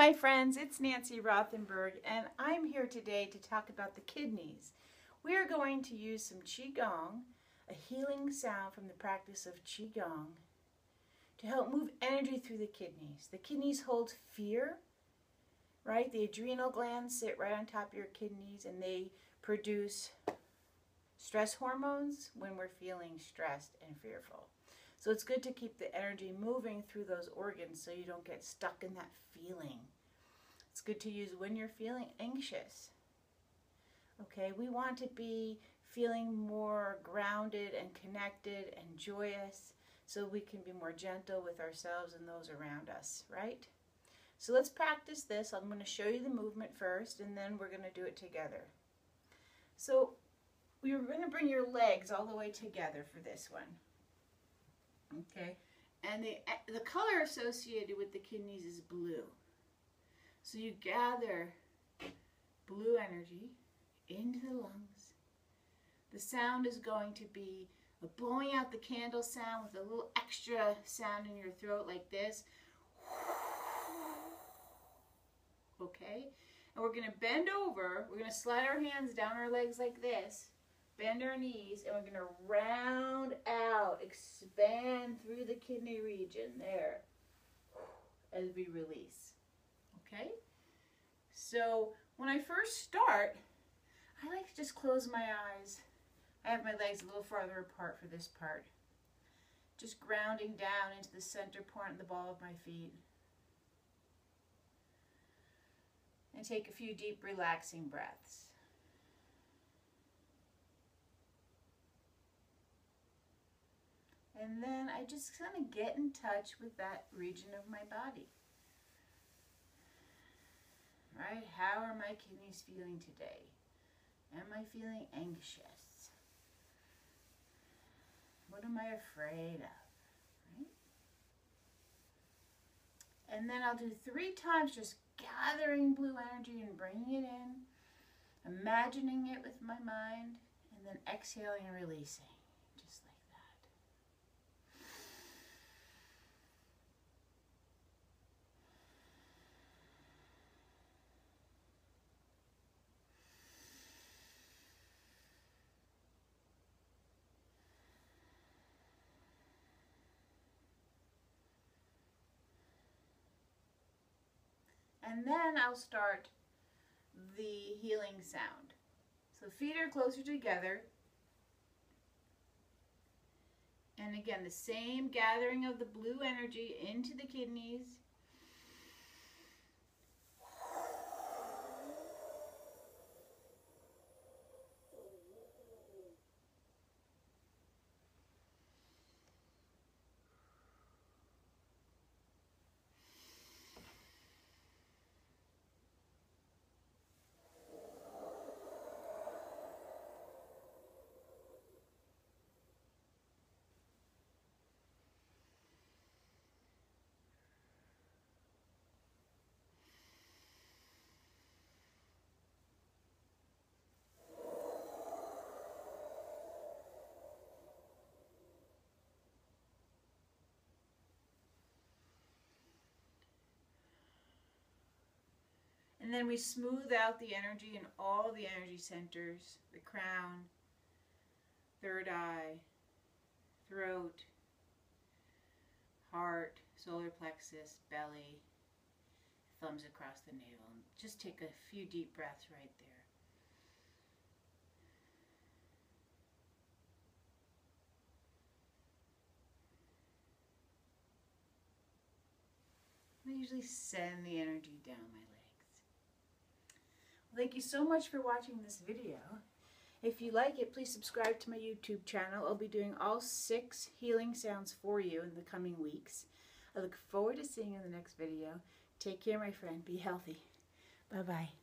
my friends, it's Nancy Rothenberg, and I'm here today to talk about the kidneys. We are going to use some Qigong, a healing sound from the practice of Qigong, to help move energy through the kidneys. The kidneys hold fear, right? The adrenal glands sit right on top of your kidneys, and they produce stress hormones when we're feeling stressed and fearful. So it's good to keep the energy moving through those organs so you don't get stuck in that feeling. It's good to use when you're feeling anxious. Okay, we want to be feeling more grounded and connected and joyous so we can be more gentle with ourselves and those around us, right? So let's practice this. I'm going to show you the movement first, and then we're going to do it together. So we're going to bring your legs all the way together for this one. Okay, and the color associated with the kidneys is blue. So you gather blue energy into the lungs. The sound is going to be a blowing out the candle sound with a little extra sound in your throat like this. Okay, and we're going to bend over. We're going to slide our hands down our legs like this. Bend our knees, and we're going to round out, expand through the kidney region there as we release. Okay? So when I first start, I like to just close my eyes. I have my legs a little farther apart for this part. Just grounding down into the center point of the ball of my feet. And take a few deep, relaxing breaths. And then I just kind of get in touch with that region of my body. Right? How are my kidneys feeling today? Am I feeling anxious? What am I afraid of? Right? And then I'll do 3 times just gathering blue energy and bringing it in, imagining it with my mind, and then exhaling and releasing. Just like that. And then I'll start the healing sound. So feet are closer together. And again, the same gathering of the blue energy into the kidneys. And then we smooth out the energy in all the energy centers, the crown, third eye, throat, heart, solar plexus, belly, thumbs across the navel. And just take a few deep breaths right there. I usually send the energy down my legs. Thank you so much for watching this video. If you like it, please subscribe to my YouTube channel. I'll be doing all 6 healing sounds for you in the coming weeks. I look forward to seeing you in the next video. Take care, my friend. Be healthy. Bye-bye.